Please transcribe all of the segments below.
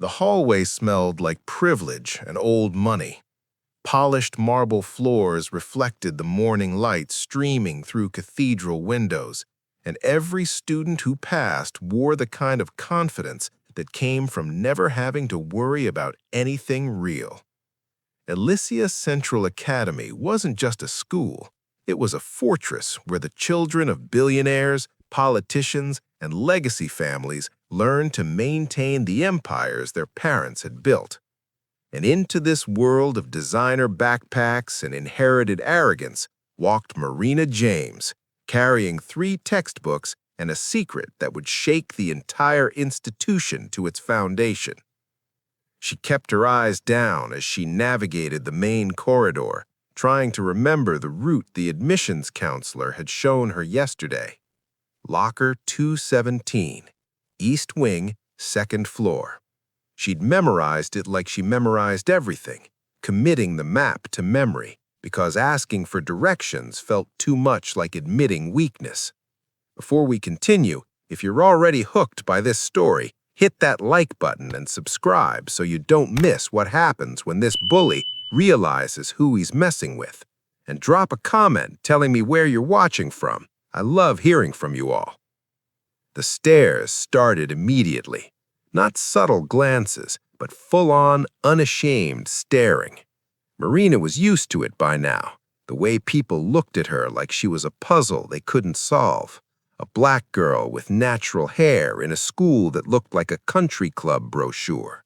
The hallway smelled like privilege and old money. Polished marble floors reflected the morning light streaming through cathedral windows, and every student who passed wore the kind of confidence that came from never having to worry about anything real. Elysia Central Academy wasn't just a school. It was a fortress where the children of billionaires, politicians, and legacy families learned to maintain the empires their parents had built. And into this world of designer backpacks and inherited arrogance walked Marina James, carrying 3 textbooks and a secret that would shake the entire institution to its foundation. She kept her eyes down as she navigated the main corridor, trying to remember the route the admissions counselor had shown her yesterday. Locker 217, East Wing, 2nd floor. She'd memorized it like she memorized everything, committing the map to memory, because asking for directions felt too much like admitting weakness. Before we continue, if you're already hooked by this story, hit that like button and subscribe so you don't miss what happens when this bully realizes who he's messing with. And drop a comment telling me where you're watching from. I love hearing from you all. The stares started immediately. Not subtle glances, but full-on, unashamed staring. Marina was used to it by now, the way people looked at her like she was a puzzle they couldn't solve. A black girl with natural hair in a school that looked like a country club brochure.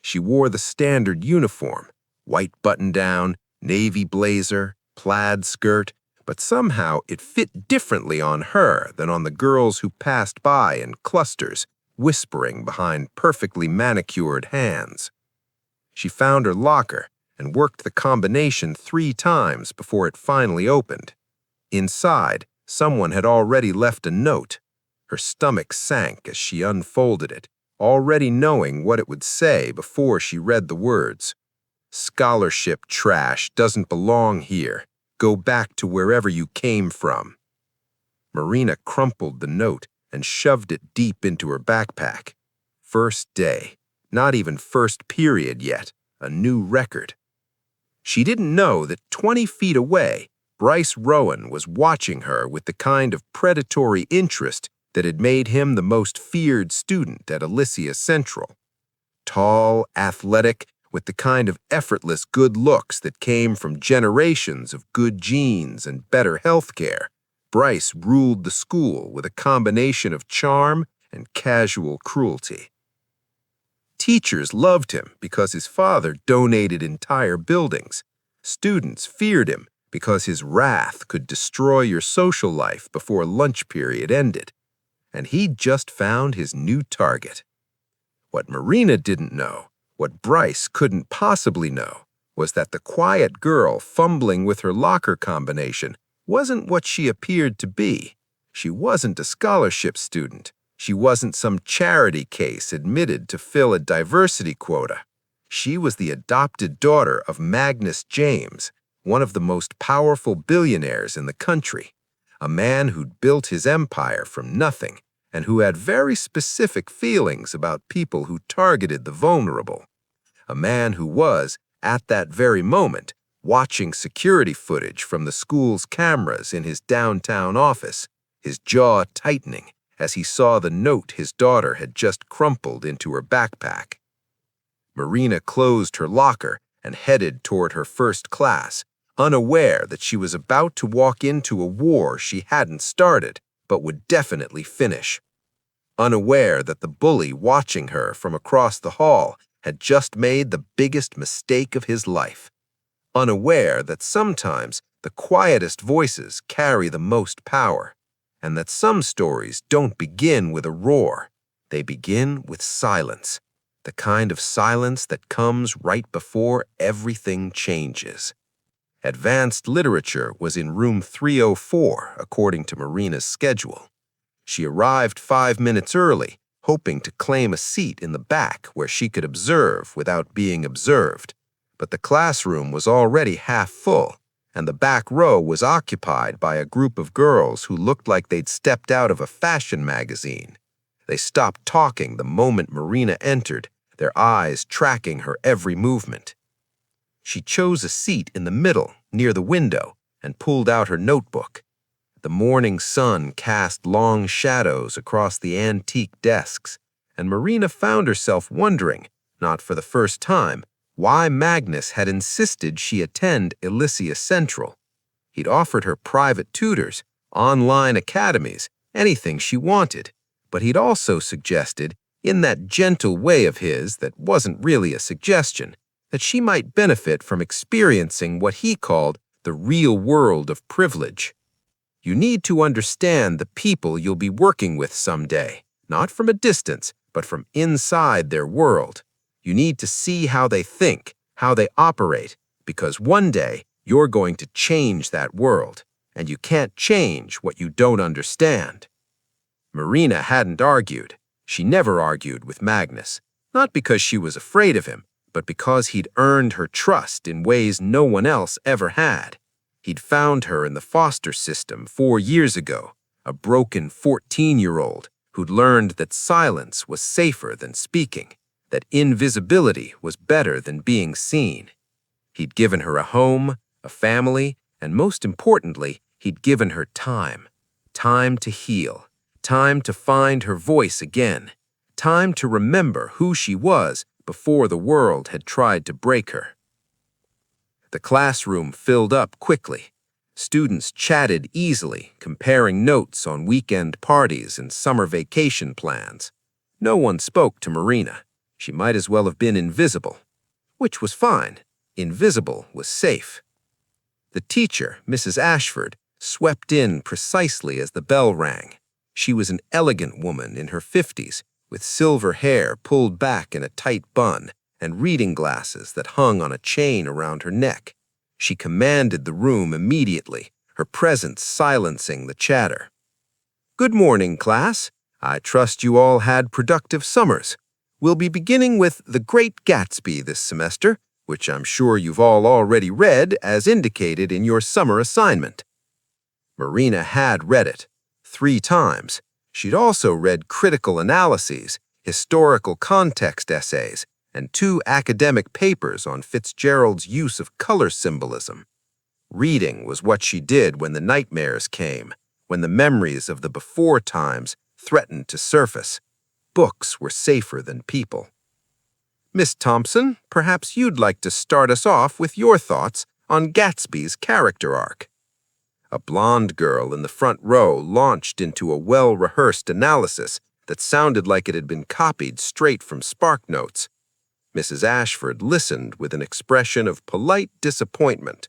She wore the standard uniform, white button-down, navy blazer, plaid skirt, but somehow it fit differently on her than on the girls who passed by in clusters, whispering behind perfectly manicured hands. She found her locker and worked the combination 3 times before it finally opened. Inside, someone had already left a note. Her stomach sank as she unfolded it, already knowing what it would say before she read the words. "Scholarship trash doesn't belong here. Go back to wherever you came from." Marina crumpled the note and shoved it deep into her backpack. First day, not even first period yet, a new record. She didn't know that 20 feet away, Bryce Rowan was watching her with the kind of predatory interest that had made him the most feared student at Elysia Central. Tall, athletic, with the kind of effortless good looks that came from generations of good genes and better health care, Bryce ruled the school with a combination of charm and casual cruelty. Teachers loved him because his father donated entire buildings. Students feared him because his wrath could destroy your social life before lunch period ended. And he'd just found his new target. What Marina didn't know, what Bryce couldn't possibly know, was that the quiet girl fumbling with her locker combination wasn't what she appeared to be. She wasn't a scholarship student. She wasn't some charity case admitted to fill a diversity quota. She was the adopted daughter of Magnus James, one of the most powerful billionaires in the country, a man who'd built his empire from nothing and who had very specific feelings about people who targeted the vulnerable, a man who was, at that very moment, watching security footage from the school's cameras in his downtown office, his jaw tightening as he saw the note his daughter had just crumpled into her backpack. Marina closed her locker and headed toward her first class, unaware that she was about to walk into a war she hadn't started, but would definitely finish. Unaware that the bully watching her from across the hall had just made the biggest mistake of his life. Unaware that sometimes the quietest voices carry the most power, and that some stories don't begin with a roar. They begin with silence, the kind of silence that comes right before everything changes. Advanced literature was in room 304, according to Marina's schedule. She arrived 5 minutes early, hoping to claim a seat in the back where she could observe without being observed. But the classroom was already half full, and the back row was occupied by a group of girls who looked like they'd stepped out of a fashion magazine. They stopped talking the moment Marina entered, their eyes tracking her every movement. She chose a seat in the middle, near the window, and pulled out her notebook. The morning sun cast long shadows across the antique desks, and Marina found herself wondering, not for the first time, why Magnus had insisted she attend Elysia Central. He'd offered her private tutors, online academies, anything she wanted, but he'd also suggested, in that gentle way of his that wasn't really a suggestion, that she might benefit from experiencing what he called the real world of privilege. You need to understand the people you'll be working with someday, not from a distance, but from inside their world. You need to see how they think, how they operate, because one day you're going to change that world, and you can't change what you don't understand. Marina hadn't argued. She never argued with Magnus, not because she was afraid of him, but because he'd earned her trust in ways no one else ever had. He'd found her in the foster system 4 years ago, a broken 14-year-old who'd learned that silence was safer than speaking, that invisibility was better than being seen. He'd given her a home, a family, and most importantly, he'd given her time. Time to heal, time to find her voice again, time to remember who she was before the world had tried to break her. The classroom filled up quickly. Students chatted easily, comparing notes on weekend parties and summer vacation plans. No one spoke to Marina. She might as well have been invisible. Which was fine. Invisible was safe. The teacher, Mrs. Ashford, swept in precisely as the bell rang. She was an elegant woman in her 50s, with silver hair pulled back in a tight bun and reading glasses that hung on a chain around her neck. She commanded the room immediately, her presence silencing the chatter. "Good morning, class. I trust you all had productive summers. We'll be beginning with The Great Gatsby this semester, which I'm sure you've all already read as indicated in your summer assignment." Marina had read it 3 times. She'd also read critical analyses, historical context essays, and 2 academic papers on Fitzgerald's use of color symbolism. Reading was what she did when the nightmares came, when the memories of the before times threatened to surface. Books were safer than people. "Miss Thompson, perhaps you'd like to start us off with your thoughts on Gatsby's character arc." A blonde girl in the front row launched into a well-rehearsed analysis that sounded like it had been copied straight from SparkNotes. Mrs. Ashford listened with an expression of polite disappointment.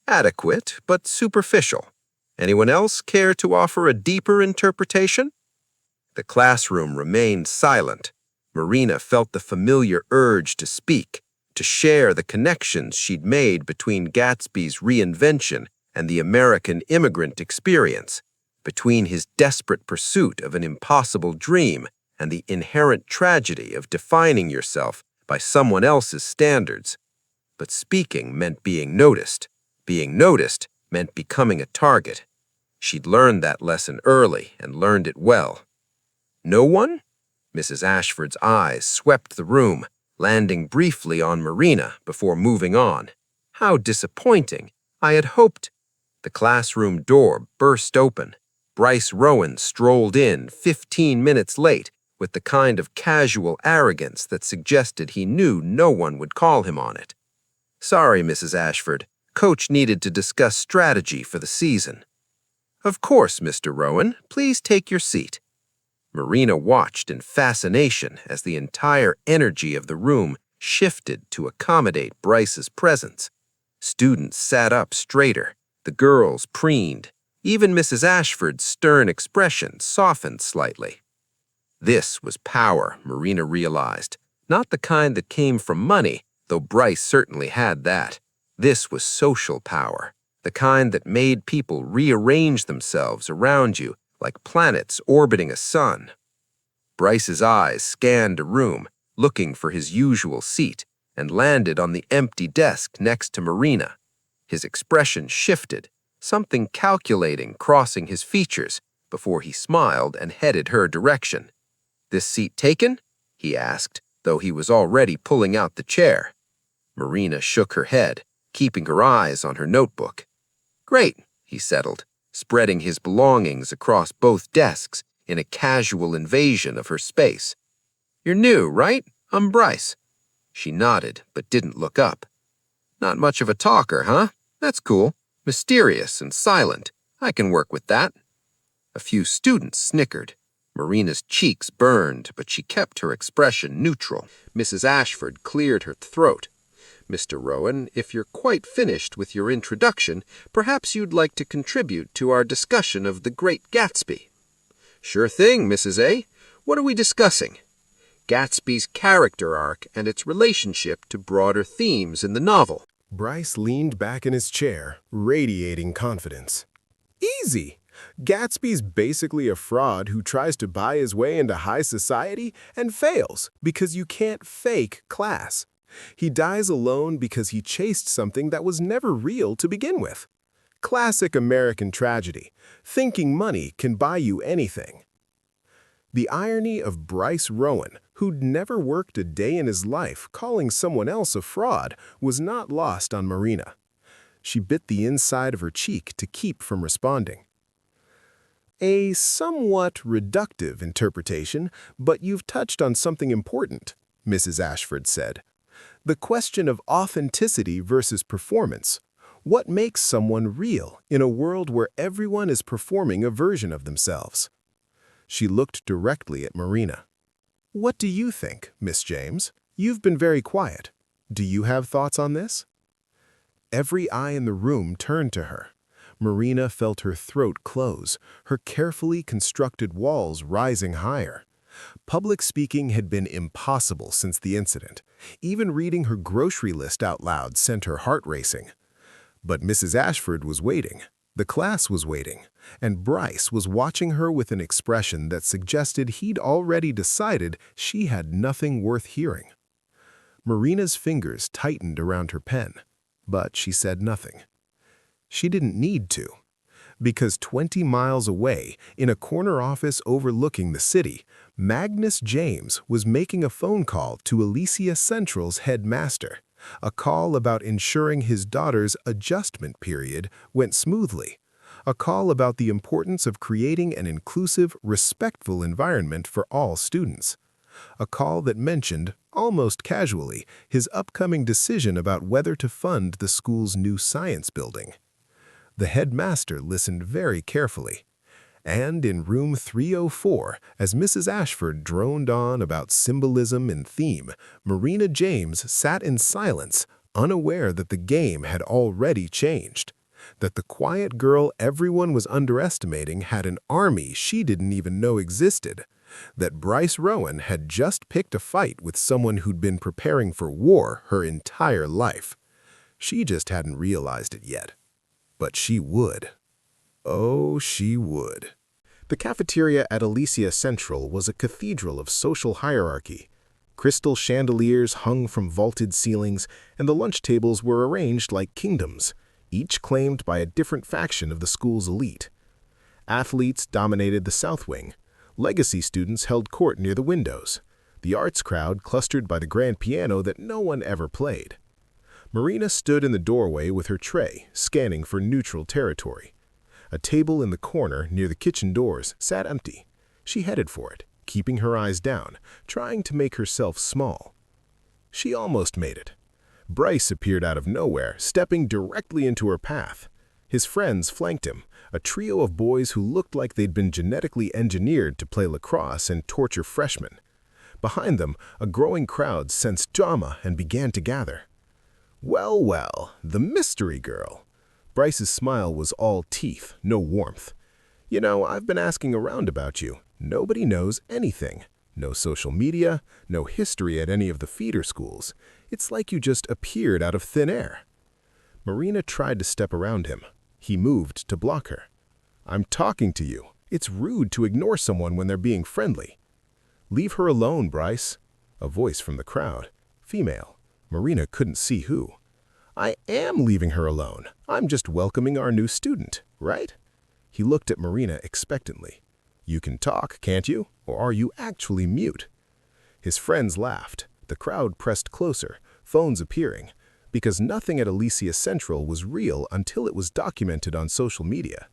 "Adequate, but superficial. Anyone else care to offer a deeper interpretation?" The classroom remained silent. Marina felt the familiar urge to speak, to share the connections she'd made between Gatsby's reinvention and the American immigrant experience, between his desperate pursuit of an impossible dream and the inherent tragedy of defining yourself by someone else's standards. But speaking meant being noticed. Being noticed meant becoming a target. She'd learned that lesson early and learned it well. "No one?" Mrs. Ashford's eyes swept the room, landing briefly on Marina before moving on. "How disappointing. I had hoped—" The classroom door burst open. Bryce Rowan strolled in 15 minutes late with the kind of casual arrogance that suggested he knew no one would call him on it. "Sorry, Mrs. Ashford. Coach needed to discuss strategy for the season." "Of course, Mr. Rowan. Please take your seat." Marina watched in fascination as the entire energy of the room shifted to accommodate Bryce's presence. Students sat up straighter. The girls preened. Even Mrs. Ashford's stern expression softened slightly. This was power, Marina realized. Not the kind that came from money, though Bryce certainly had that. This was social power, the kind that made people rearrange themselves around you like planets orbiting a sun. Bryce's eyes scanned a room, looking for his usual seat, and landed on the empty desk next to Marina. His expression shifted, something calculating crossing his features, before he smiled and headed her direction. "This seat taken?" he asked, though he was already pulling out the chair. Marina shook her head, keeping her eyes on her notebook. "Great," he settled, spreading his belongings across both desks in a casual invasion of her space. "You're new, right? I'm Bryce." She nodded, but didn't look up. "Not much of a talker, huh? That's cool. Mysterious and silent. I can work with that." A few students snickered. Marina's cheeks burned, but she kept her expression neutral. Mrs. Ashford cleared her throat. "Mr. Rowan, if you're quite finished with your introduction, perhaps you'd like to contribute to our discussion of The Great Gatsby." "Sure thing, Mrs. A. What are we discussing?" "Gatsby's character arc and its relationship to broader themes in the novel." Bryce leaned back in his chair, radiating confidence. Easy! Gatsby's basically a fraud who tries to buy his way into high society and fails because you can't fake class. He dies alone because he chased something that was never real to begin with. Classic American tragedy. Thinking money can buy you anything. The irony of Bryce Rowan, who'd never worked a day in his life, calling someone else a fraud, was not lost on Marina. She bit the inside of her cheek to keep from responding. A somewhat reductive interpretation, but you've touched on something important, Mrs. Ashford said. The question of authenticity versus performance. What makes someone real in a world where everyone is performing a version of themselves? She looked directly at Marina. What do you think, Miss James? You've been very quiet. Do you have thoughts on this? Every eye in the room turned to her. Marina felt her throat close, her carefully constructed walls rising higher. Public speaking had been impossible since the incident. Even reading her grocery list out loud sent her heart racing. But Mrs. Ashford was waiting. The class was waiting, and Bryce was watching her with an expression that suggested he'd already decided she had nothing worth hearing. Marina's fingers tightened around her pen, but she said nothing. She didn't need to, because 20 miles away, in a corner office overlooking the city, Magnus James was making a phone call to Elysia Central's headmaster. A call about ensuring his daughter's adjustment period went smoothly. A call about the importance of creating an inclusive, respectful environment for all students. A call that mentioned, almost casually, his upcoming decision about whether to fund the school's new science building. The headmaster listened very carefully. And in room 304, as Mrs. Ashford droned on about symbolism and theme, Marina James sat in silence, unaware that the game had already changed, that the quiet girl everyone was underestimating had an army she didn't even know existed, that Bryce Rowan had just picked a fight with someone who'd been preparing for war her entire life. She just hadn't realized it yet. But she would. Oh, she would. The cafeteria at Elysia Central was a cathedral of social hierarchy. Crystal chandeliers hung from vaulted ceilings, and the lunch tables were arranged like kingdoms, each claimed by a different faction of the school's elite. Athletes dominated the south wing. Legacy students held court near the windows. The arts crowd clustered by the grand piano that no one ever played. Marina stood in the doorway with her tray, scanning for neutral territory. A table in the corner near the kitchen doors sat empty. She headed for it, keeping her eyes down, trying to make herself small. She almost made it. Bryce appeared out of nowhere, stepping directly into her path. His friends flanked him, a trio of boys who looked like they'd been genetically engineered to play lacrosse and torture freshmen. Behind them, a growing crowd sensed drama and began to gather. Well, well, the mystery girl. Bryce's smile was all teeth, no warmth. You know, I've been asking around about you. Nobody knows anything. No social media, no history at any of the feeder schools. It's like you just appeared out of thin air. Marina tried to step around him. He moved to block her. I'm talking to you. It's rude to ignore someone when they're being friendly. Leave her alone, Bryce. A voice from the crowd. Female. Marina couldn't see who. I am leaving her alone. I'm just welcoming our new student, right? He looked at Marina expectantly. You can talk, can't you? Or are you actually mute? His friends laughed. The crowd pressed closer, phones appearing, because nothing at Elysia Central was real until it was documented on social media.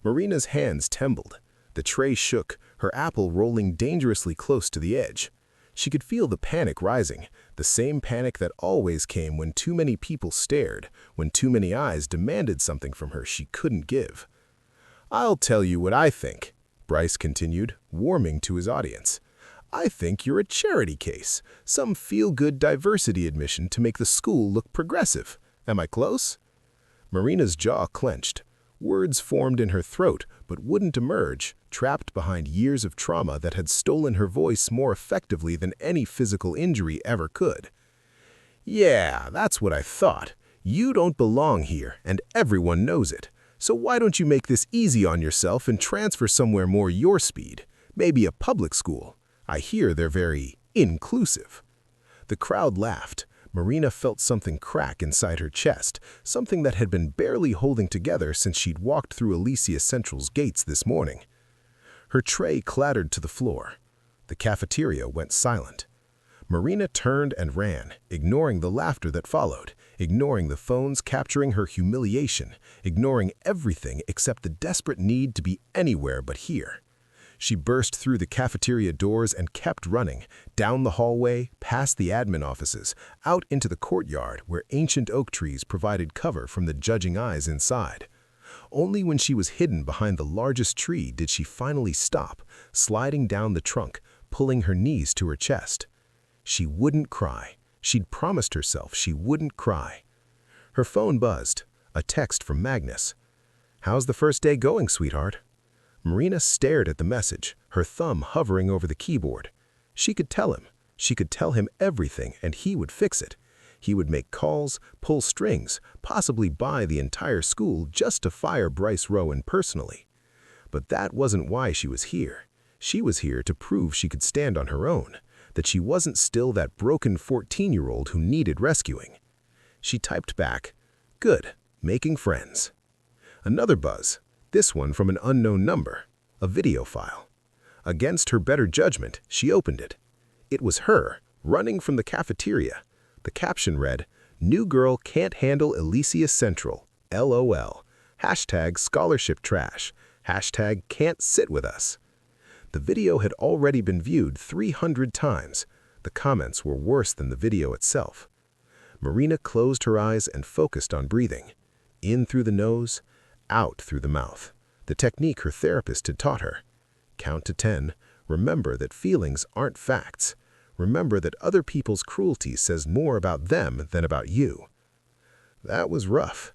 Marina's hands trembled. The tray shook, her apple rolling dangerously close to the edge. She could feel the panic rising, the same panic that always came when too many people stared, when too many eyes demanded something from her she couldn't give. "I'll tell you what I think," Bryce continued, warming to his audience. "I think you're a charity case, some feel-good diversity admission to make the school look progressive. Am I close?" Marina's jaw clenched. Words formed in her throat but wouldn't emerge, trapped behind years of trauma that had stolen her voice more effectively than any physical injury ever could. "Yeah, that's what I thought. You don't belong here, and everyone knows it. So why don't you make this easy on yourself and transfer somewhere more your speed? Maybe a public school. I hear they're very inclusive." The crowd laughed. Marina felt something crack inside her chest, something that had been barely holding together since she'd walked through Elysia Central's gates this morning. Her tray clattered to the floor. The cafeteria went silent. Marina turned and ran, ignoring the laughter that followed, ignoring the phones capturing her humiliation, ignoring everything except the desperate need to be anywhere but here. She burst through the cafeteria doors and kept running, down the hallway, past the admin offices, out into the courtyard where ancient oak trees provided cover from the judging eyes inside. Only when she was hidden behind the largest tree did she finally stop, sliding down the trunk, pulling her knees to her chest. She wouldn't cry. She'd promised herself she wouldn't cry. Her phone buzzed, a text from Magnus. "How's the first day going, sweetheart?" Marina stared at the message, her thumb hovering over the keyboard. She could tell him. She could tell him everything, and he would fix it. He would make calls, pull strings, possibly buy the entire school just to fire Bryce Rowan personally. But that wasn't why she was here. She was here to prove she could stand on her own, that she wasn't still that broken 14-year-old who needed rescuing. She typed back, "Good, making friends." Another buzz. This one from an unknown number, a video file. Against her better judgment, she opened it. It was her, running from the cafeteria. The caption read, "New girl can't handle Elysia Central, LOL. Hashtag scholarship trash. Hashtag can't sit with us." The video had already been viewed 300 times. The comments were worse than the video itself. Marina closed her eyes and focused on breathing. In through the nose, out through the mouth, the technique her therapist had taught her. Count to 10, remember that feelings aren't facts. Remember that other people's cruelty says more about them than about you. That was rough.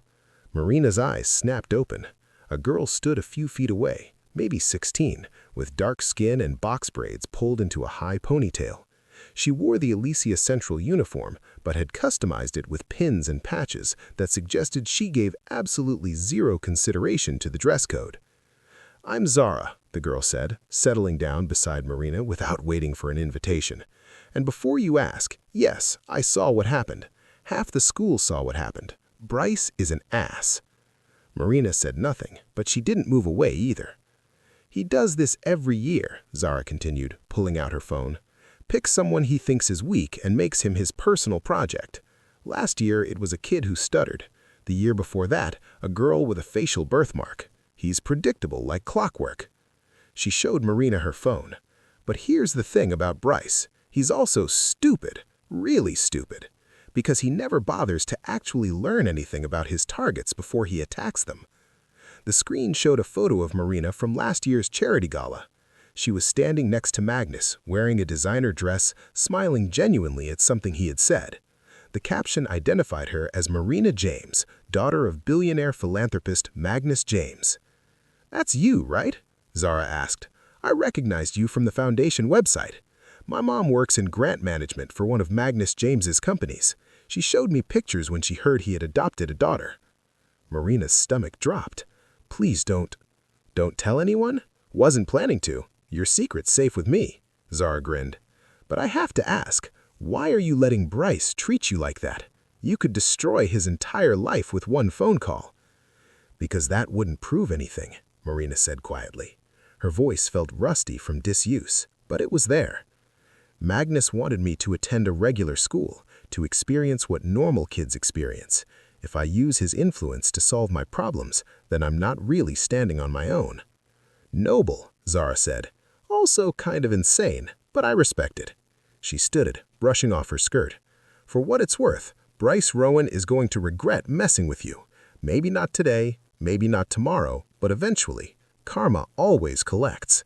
Marina's eyes snapped open. A girl stood a few feet away, maybe 16, with dark skin and box braids pulled into a high ponytail. She wore the Elysia Central uniform, but had customized it with pins and patches that suggested she gave absolutely zero consideration to the dress code. "I'm Zara," the girl said, settling down beside Marina without waiting for an invitation. "And before you ask, yes, I saw what happened. Half the school saw what happened. Bryce is an ass." Marina said nothing, but she didn't move away either. "He does this every year," Zara continued, pulling out her phone. "Picks someone he thinks is weak and makes him his personal project. Last year, it was a kid who stuttered. The year before that, a girl with a facial birthmark. He's predictable like clockwork." She showed Marina her phone. "But here's the thing about Bryce. He's also stupid, really stupid, because he never bothers to actually learn anything about his targets before he attacks them." The screen showed a photo of Marina from last year's charity gala. She was standing next to Magnus, wearing a designer dress, smiling genuinely at something he had said. The caption identified her as Marina James, daughter of billionaire philanthropist Magnus James. "That's you, right?" Zara asked. "I recognized you from the foundation website. My mom works in grant management for one of Magnus James's companies. She showed me pictures when she heard he had adopted a daughter." Marina's stomach dropped. "Please don't tell anyone? Wasn't planning to. Your secret's safe with me," Zara grinned. "But I have to ask, why are you letting Bryce treat you like that? You could destroy his entire life with one phone call." "Because that wouldn't prove anything," Marina said quietly. Her voice felt rusty from disuse, but it was there. Magnus wanted me to attend a regular school, to experience what normal kids experience. If I use his influence to solve my problems, then I'm not really standing on my own." "Noble," Zara said. "Also kind of insane, but I respect it." She stood it, brushing off her skirt. "For what it's worth, Bryce Rowan is going to regret messing with you. Maybe not today, maybe not tomorrow, but eventually. Karma always collects."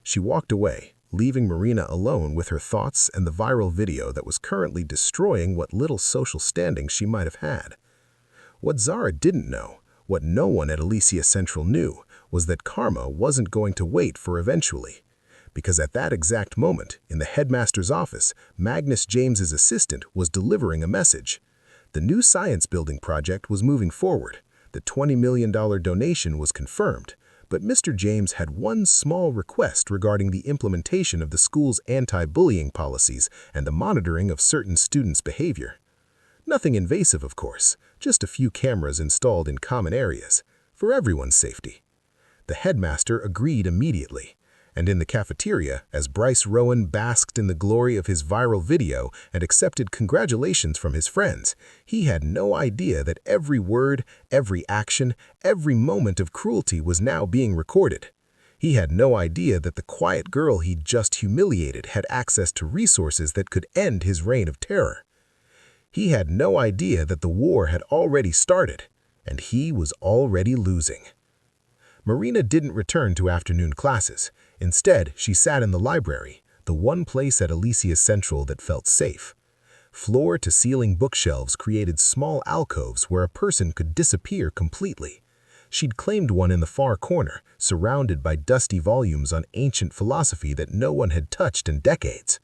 She walked away, leaving Marina alone with her thoughts and the viral video that was currently destroying what little social standing she might have had. What Zara didn't know, what no one at Elysia Central knew, was that karma wasn't going to wait for eventually. Because at that exact moment, in the headmaster's office, Marina James's assistant was delivering a message. The new science building project was moving forward. The $20 million donation was confirmed, but Mr. James had one small request regarding the implementation of the school's anti-bullying policies and the monitoring of certain students' behavior. Nothing invasive, of course, just a few cameras installed in common areas, for everyone's safety. The headmaster agreed immediately, and in the cafeteria, as Bryce Rowan basked in the glory of his viral video and accepted congratulations from his friends, he had no idea that every word, every action, every moment of cruelty was now being recorded. He had no idea that the quiet girl he'd just humiliated had access to resources that could end his reign of terror. He had no idea that the war had already started, and he was already losing. Marina didn't return to afternoon classes. Instead, she sat in the library, the one place at Elysia Central that felt safe. Floor-to-ceiling bookshelves created small alcoves where a person could disappear completely. She'd claimed one in the far corner, surrounded by dusty volumes on ancient philosophy that no one had touched in decades.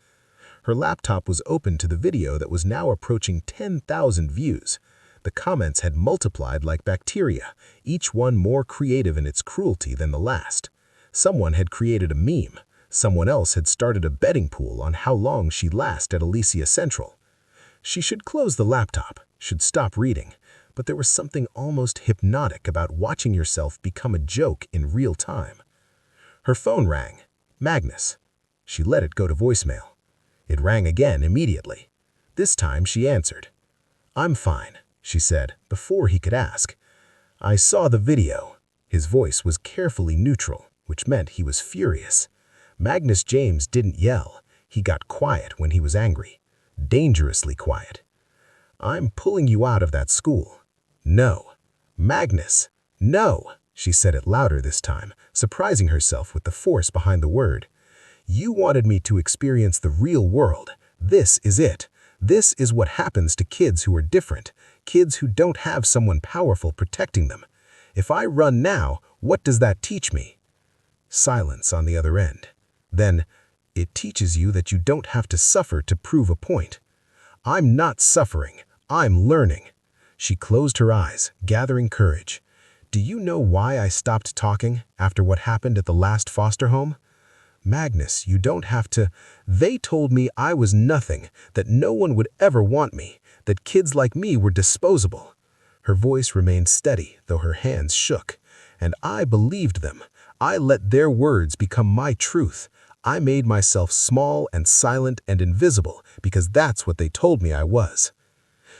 Her laptop was open to the video that was now approaching 10,000 views. The comments had multiplied like bacteria, each one more creative in its cruelty than the last. Someone had created a meme. Someone else had started a betting pool on how long she'd last at Elysia Central. She should close the laptop, should stop reading, but there was something almost hypnotic about watching yourself become a joke in real time. Her phone rang. Magnus. She let it go to voicemail. It rang again immediately. This time she answered. "I'm fine," she said, before he could ask. "I saw the video." His voice was carefully neutral, which meant he was furious. Marina James didn't yell. He got quiet when he was angry. Dangerously quiet. "I'm pulling you out of that school." "No." "Magnus." "No." She said it louder this time, surprising herself with the force behind the word. "You wanted me to experience the real world. This is it. This is what happens to kids who are different, kids who don't have someone powerful protecting them. If I run now, what does that teach me?" Silence on the other end. Then, "It teaches you that you don't have to suffer to prove a point." "I'm not suffering. I'm learning." She closed her eyes, gathering courage. "Do you know why I stopped talking after what happened at the last foster home? Magnus, you don't have to. They told me I was nothing, that no one would ever want me, that kids like me were disposable." Her voice remained steady, though her hands shook. "And I believed them. I let their words become my truth. I made myself small and silent and invisible because that's what they told me I was."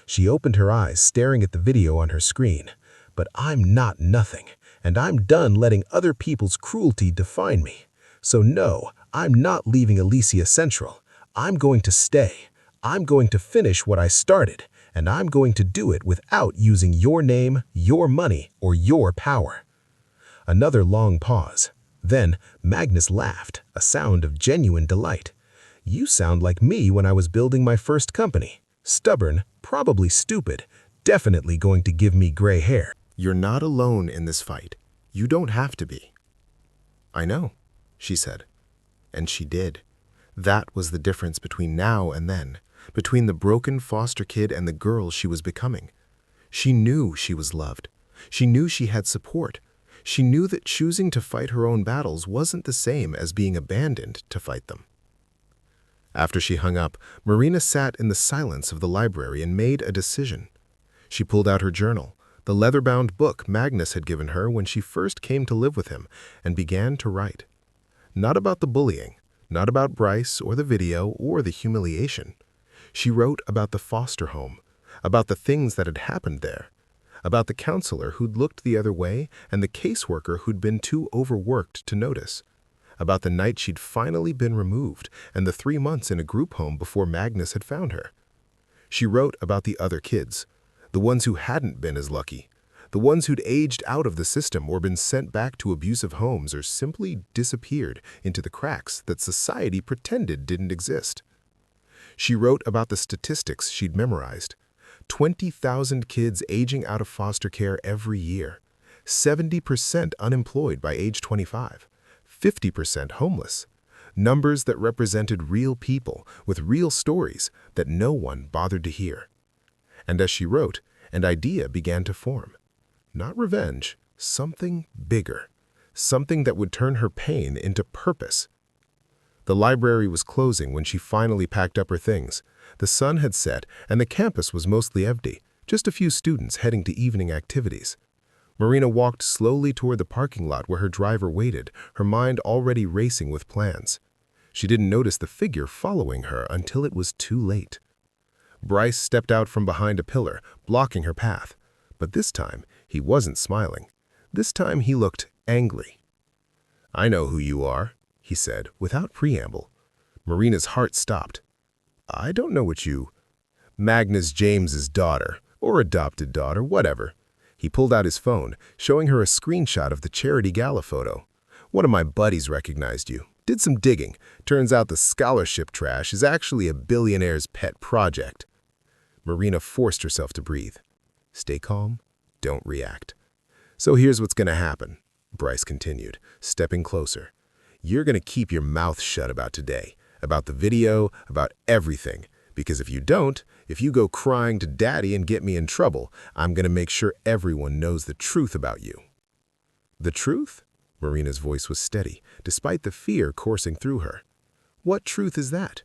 She opened her eyes, staring at the video on her screen. "But I'm not nothing, and I'm done letting other people's cruelty define me. So no, I'm not leaving Elysia Central. I'm going to stay. I'm going to finish what I started, and I'm going to do it without using your name, your money, or your power." Another long pause. Then Magnus laughed, a sound of genuine delight. "You sound like me when I was building my first company. Stubborn, probably stupid, definitely going to give me gray hair." "You're not alone in this fight. You don't have to be." "I know," she said. And she did. That was the difference between now and then, between the broken foster kid and the girl she was becoming. She knew she was loved. She knew she had support. She knew that choosing to fight her own battles wasn't the same as being abandoned to fight them. After she hung up, Marina sat in the silence of the library and made a decision. She pulled out her journal, the leather-bound book Magnus had given her when she first came to live with him, and began to write. Not about the bullying, Not about Bryce or the video or the humiliation. She wrote about the foster home, about the things that had happened there, about the counselor who'd looked the other way and the caseworker who'd been too overworked to notice, about the night she'd finally been removed and the 3 months in a group home before Magnus had found her. She wrote about the other kids, the ones who hadn't been as lucky, the ones who'd aged out of the system or been sent back to abusive homes or simply disappeared into the cracks that society pretended didn't exist. She wrote about the statistics she'd memorized. 20,000 kids aging out of foster care every year, 70% unemployed by age 25, 50% homeless, numbers that represented real people with real stories that no one bothered to hear. And as she wrote, an idea began to form. Not revenge, something bigger, something that would turn her pain into purpose. The library was closing when she finally packed up her things. The sun had set and the campus was mostly empty, just a few students heading to evening activities. Marina walked slowly toward the parking lot where her driver waited, her mind already racing with plans. She didn't notice the figure following her until it was too late. Bryce stepped out from behind a pillar, blocking her path. But this time, he wasn't smiling. This time he looked angry. "I know who you are," he said, without preamble. Marina's heart stopped. "I don't know what you—" "Magnus James's daughter, or adopted daughter, whatever." He pulled out his phone, showing her a screenshot of the charity gala photo. "One of my buddies recognized you. Did some digging. Turns out the scholarship trash is actually a billionaire's pet project." Marina forced herself to breathe. Stay calm. Don't react. "So here's what's going to happen," Bryce continued, stepping closer. "You're going to keep your mouth shut about today, about the video, about everything. Because if you don't, if you go crying to Daddy and get me in trouble, I'm going to make sure everyone knows the truth about you." "The truth?" Marina's voice was steady, despite the fear coursing through her. "What truth is that?"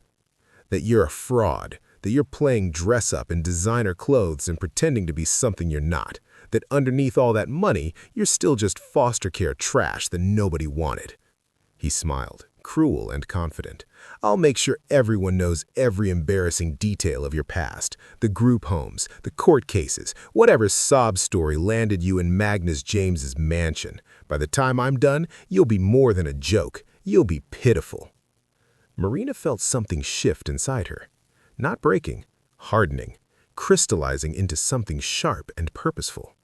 "That you're a fraud, that you're playing dress-up in designer clothes and pretending to be something you're not, that underneath all that money, you're still just foster care trash that nobody wanted." He smiled, cruel and confident. "I'll make sure everyone knows every embarrassing detail of your past, the group homes, the court cases, whatever sob story landed you in Magnus James's mansion. By the time I'm done, you'll be more than a joke. You'll be pitiful." Marina felt something shift inside her. Not breaking, hardening, crystallizing into something sharp and purposeful.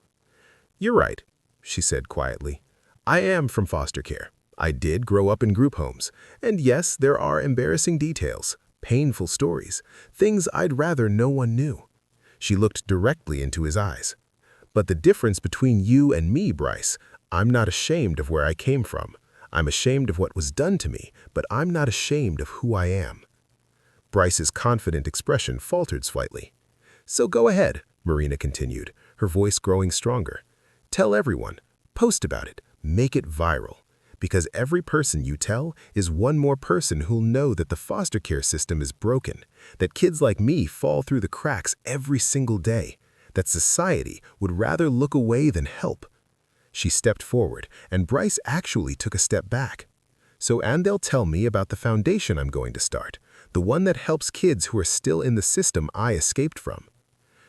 "You're right," she said quietly. "I am from foster care. I did grow up in group homes. And yes, there are embarrassing details, painful stories, things I'd rather no one knew." She looked directly into his eyes. "But the difference between you and me, Bryce, I'm not ashamed of where I came from. I'm ashamed of what was done to me, but I'm not ashamed of who I am." Bryce's confident expression faltered slightly. "So go ahead," Marina continued, her voice growing stronger. "Tell everyone. Post about it. Make it viral. Because every person you tell is one more person who'll know that the foster care system is broken, that kids like me fall through the cracks every single day, that society would rather look away than help." She stepped forward, and Bryce actually took a step back. And they'll tell me about the foundation I'm going to start, the one that helps kids who are still in the system I escaped from."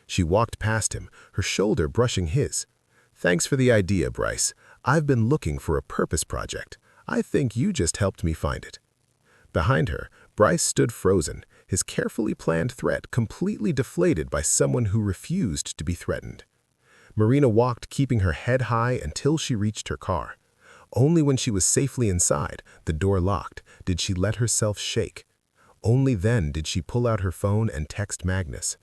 She walked past him, her shoulder brushing his. "Thanks for the idea, Bryce. I've been looking for a purpose project. I think you just helped me find it." Behind her, Bryce stood frozen, his carefully planned threat completely deflated by someone who refused to be threatened. Marina walked, keeping her head high until she reached her car. Only when she was safely inside, the door locked, did she let herself shake. Only then did she pull out her phone and text Magnus.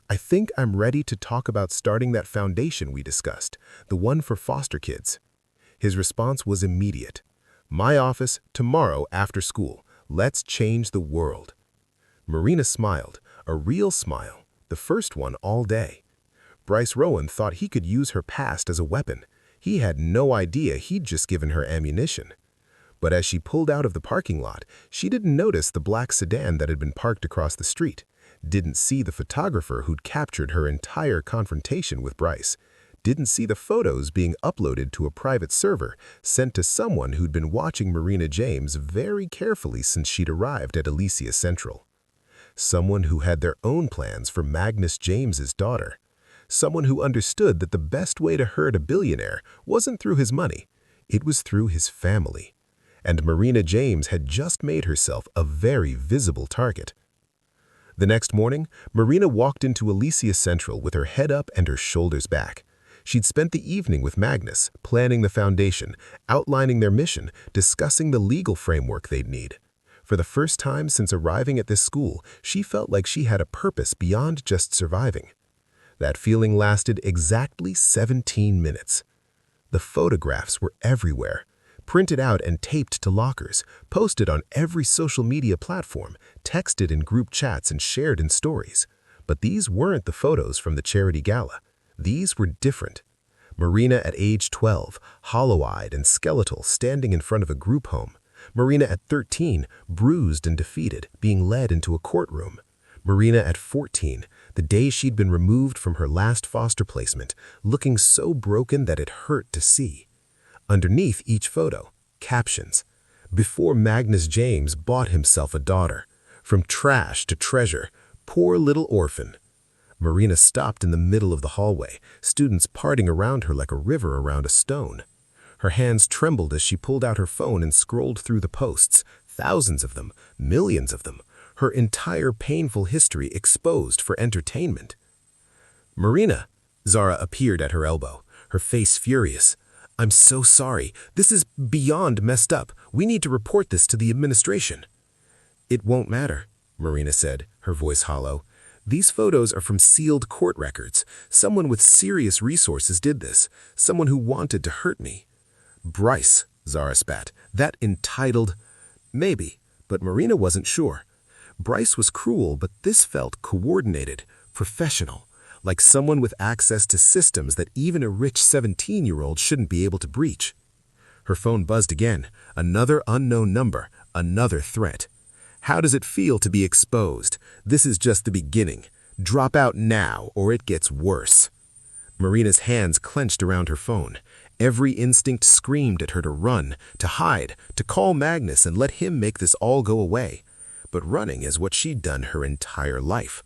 "I think I'm ready to talk about starting that foundation we discussed, the one for foster kids." His response was immediate. "My office, tomorrow after school. Let's change the world." Marina smiled, a real smile, the first one all day. Bryce Rowan thought he could use her past as a weapon. He had no idea he'd just given her ammunition. But as she pulled out of the parking lot, she didn't notice the black sedan that had been parked across the street, didn't see the photographer who'd captured her entire confrontation with Bryce, didn't see the photos being uploaded to a private server sent to someone who'd been watching Marina James very carefully since she'd arrived at Elysia Central. Someone who had their own plans for Magnus James's daughter. Someone who understood that the best way to hurt a billionaire wasn't through his money, it was through his family. And Marina James had just made herself a very visible target. The next morning, Marina walked into Elysia Central with her head up and her shoulders back. She'd spent the evening with Magnus, planning the foundation, outlining their mission, discussing the legal framework they'd need. For the first time since arriving at this school, she felt like she had a purpose beyond just surviving. That feeling lasted exactly 17 minutes. The photographs were everywhere, printed out and taped to lockers, posted on every social media platform, texted in group chats and shared in stories. But these weren't the photos from the charity gala. These were different. Marina at age 12, hollow-eyed and skeletal, standing in front of a group home. Marina at 13, bruised and defeated, being led into a courtroom. Marina at 14, the day she'd been removed from her last foster placement, looking so broken that it hurt to see. Underneath each photo, captions. Before Magnus James bought himself a daughter. From trash to treasure, poor little orphan. Marina stopped in the middle of the hallway, students parting around her like a river around a stone. Her hands trembled as she pulled out her phone and scrolled through the posts, thousands of them, millions of them, her entire painful history exposed for entertainment. "Marina," Zara appeared at her elbow, her face furious. "I'm so sorry. This is beyond messed up. We need to report this to the administration." "It won't matter," Marina said, her voice hollow. "These photos are from sealed court records. Someone with serious resources did this. Someone who wanted to hurt me." "Bryce," Zara spat. "That entitled—" Maybe, but Marina wasn't sure. Bryce was cruel, but this felt coordinated, professional, like someone with access to systems that even a rich 17-year-old shouldn't be able to breach. Her phone buzzed again, another unknown number, another threat. "How does it feel to be exposed? This is just the beginning. Drop out now, or it gets worse." Marina's hands clenched around her phone. Every instinct screamed at her to run, to hide, to call Magnus and let him make this all go away. But running is what she'd done her entire life.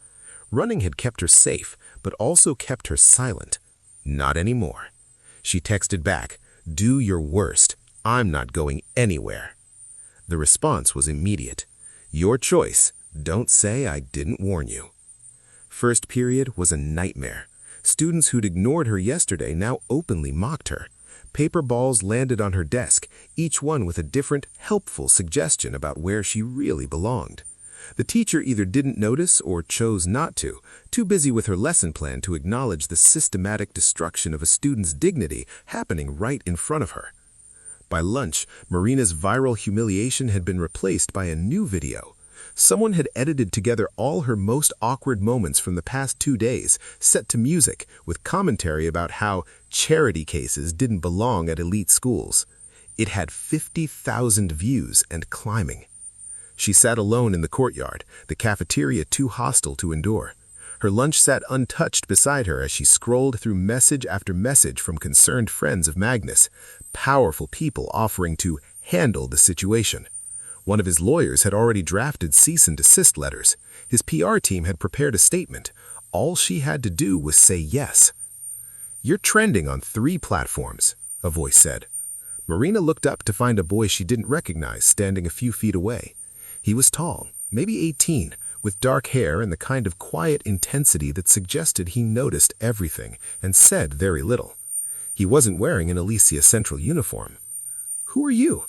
Running had kept her safe, but also kept her silent. Not anymore. She texted back, "Do your worst. I'm not going anywhere." The response was immediate. "Your choice. Don't say I didn't warn you." First period was a nightmare. Students who'd ignored her yesterday now openly mocked her. Paper balls landed on her desk, each one with a different, helpful suggestion about where she really belonged. The teacher either didn't notice or chose not to, too busy with her lesson plan to acknowledge the systematic destruction of a student's dignity happening right in front of her. By lunch, Marina's viral humiliation had been replaced by a new video. Someone had edited together all her most awkward moments from the past 2 days, set to music, with commentary about how charity cases didn't belong at elite schools. It had 50,000 views and climbing. She sat alone in the courtyard, the cafeteria too hostile to endure. Her lunch sat untouched beside her as she scrolled through message after message from concerned friends of Magnus, powerful people offering to handle the situation. One of his lawyers had already drafted cease and desist letters. His PR team had prepared a statement. All she had to do was say yes. "You're trending on 3 platforms," a voice said. Marina looked up to find a boy she didn't recognize standing a few feet away. He was tall, maybe 18, with dark hair and the kind of quiet intensity that suggested he noticed everything and said very little. He wasn't wearing an Elysia Central uniform. "Who are you?"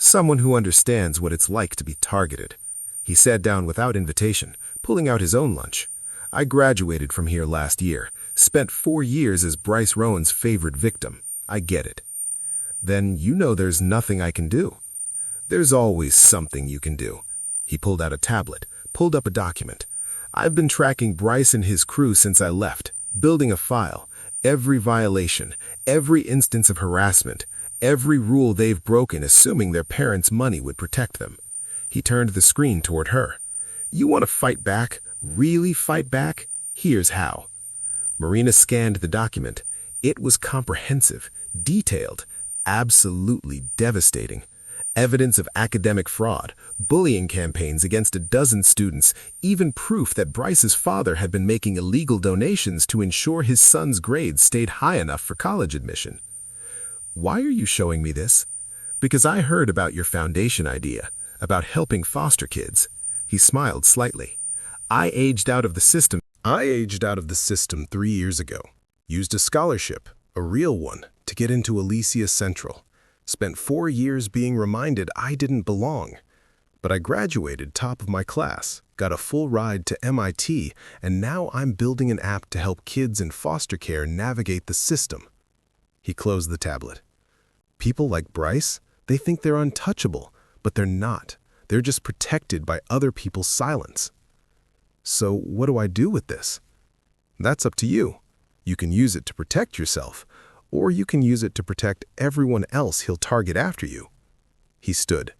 "Someone who understands what it's like to be targeted." He sat down without invitation, pulling out his own lunch. "I graduated from here last year, spent 4 years as Bryce Rowan's favorite victim. I get it." "Then you know there's nothing I can do." "There's always something you can do." He pulled out a tablet, pulled up a document. "I've been tracking Bryce and his crew since I left, building a file. Every violation, every instance of harassment, every rule they've broken assuming their parents' money would protect them." He turned the screen toward her. "You want to fight back? Really fight back? Here's how." Marina scanned the document. It was comprehensive, detailed, absolutely devastating. Evidence of academic fraud, bullying campaigns against a dozen students, even proof that Bryce's father had been making illegal donations to ensure his son's grades stayed high enough for college admission. Why are you showing me this? Because I heard about your foundation idea, about helping foster kids. He smiled slightly. I aged out of the system 3 years ago. Used a scholarship, a real one, to get into Elysia Central. Spent 4 years being reminded I didn't belong. But I graduated top of my class, got a full ride to MIT, and now I'm building an app to help kids in foster care navigate the system. He closed the tablet. People like Bryce, they think they're untouchable, but they're not. They're just protected by other people's silence. So what do I do with this? That's up to you. You can use it to protect yourself, or you can use it to protect everyone else he'll target after you. He stood.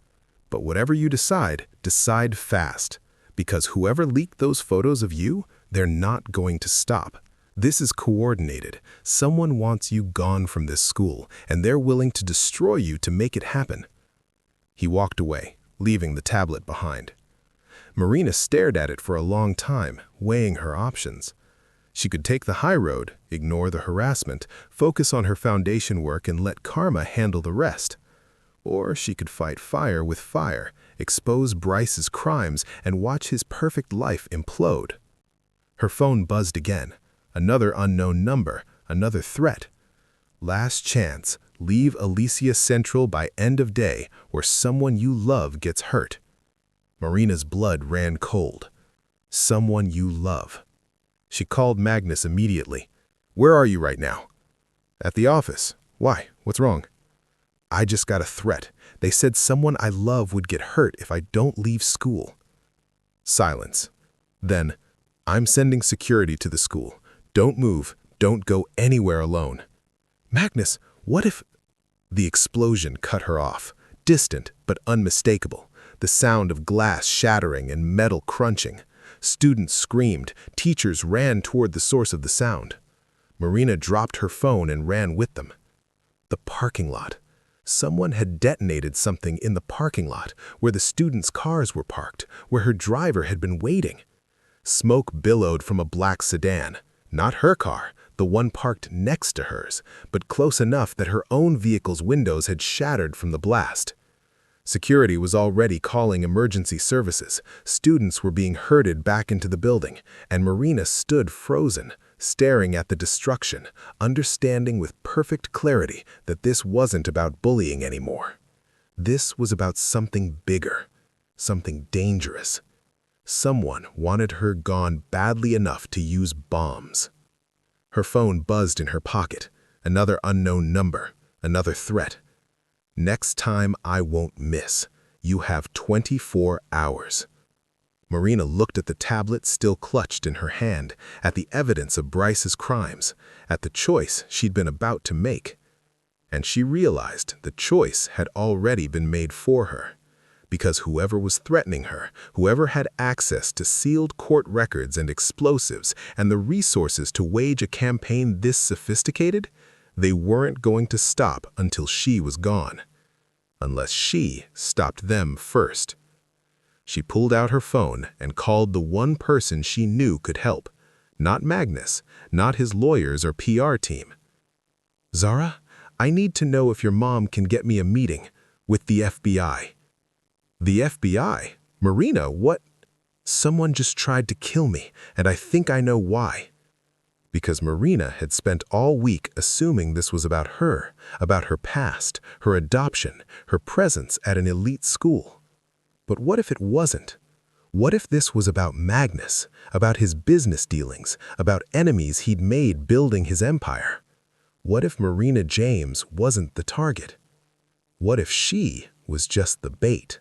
But whatever you decide, decide fast, because whoever leaked those photos of you, they're not going to stop. This is coordinated. Someone wants you gone from this school, and they're willing to destroy you to make it happen. He walked away, leaving the tablet behind. Marina stared at it for a long time, weighing her options. She could take the high road, ignore the harassment, focus on her foundation work and let karma handle the rest. Or she could fight fire with fire, expose Bryce's crimes, and watch his perfect life implode. Her phone buzzed again. Another unknown number, another threat. Last chance, leave Elysia Central by end of day, or someone you love gets hurt. Marina's blood ran cold. Someone you love. She called Magnus immediately. Where are you right now? At the office. Why? What's wrong? I just got a threat. They said someone I love would get hurt if I don't leave school. Silence. Then, I'm sending security to the school. Don't move. Don't go anywhere alone. Magnus, what if... The explosion cut her off. Distant, but unmistakable. The sound of glass shattering and metal crunching. Students screamed. Teachers ran toward the source of the sound. Marina dropped her phone and ran with them. The parking lot. Someone had detonated something in the parking lot, where the students' cars were parked, where her driver had been waiting. Smoke billowed from a black sedan. Not her car, the one parked next to hers, but close enough that her own vehicle's windows had shattered from the blast. Security was already calling emergency services. Students were being herded back into the building, and Marina stood frozen, staring at the destruction, understanding with perfect clarity that this wasn't about bullying anymore. This was about something bigger, something dangerous. Someone wanted her gone badly enough to use bombs. Her phone buzzed in her pocket. Another unknown number, another threat. Next time I won't miss. You have 24 hours. Marina looked at the tablet still clutched in her hand, at the evidence of Bryce's crimes, at the choice she'd been about to make. And she realized the choice had already been made for her. Because whoever was threatening her, whoever had access to sealed court records and explosives and the resources to wage a campaign this sophisticated, they weren't going to stop until she was gone. Unless she stopped them first. She pulled out her phone and called the one person she knew could help. Not Magnus, not his lawyers or PR team. Zara, I need to know if your mom can get me a meeting with the FBI. The FBI? Marina, what? Someone just tried to kill me, and I think I know why. Because Marina had spent all week assuming this was about her past, her adoption, her presence at an elite school. But what if it wasn't? What if this was about Magnus, about his business dealings, about enemies he'd made building his empire? What if Marina James wasn't the target? What if she was just the bait?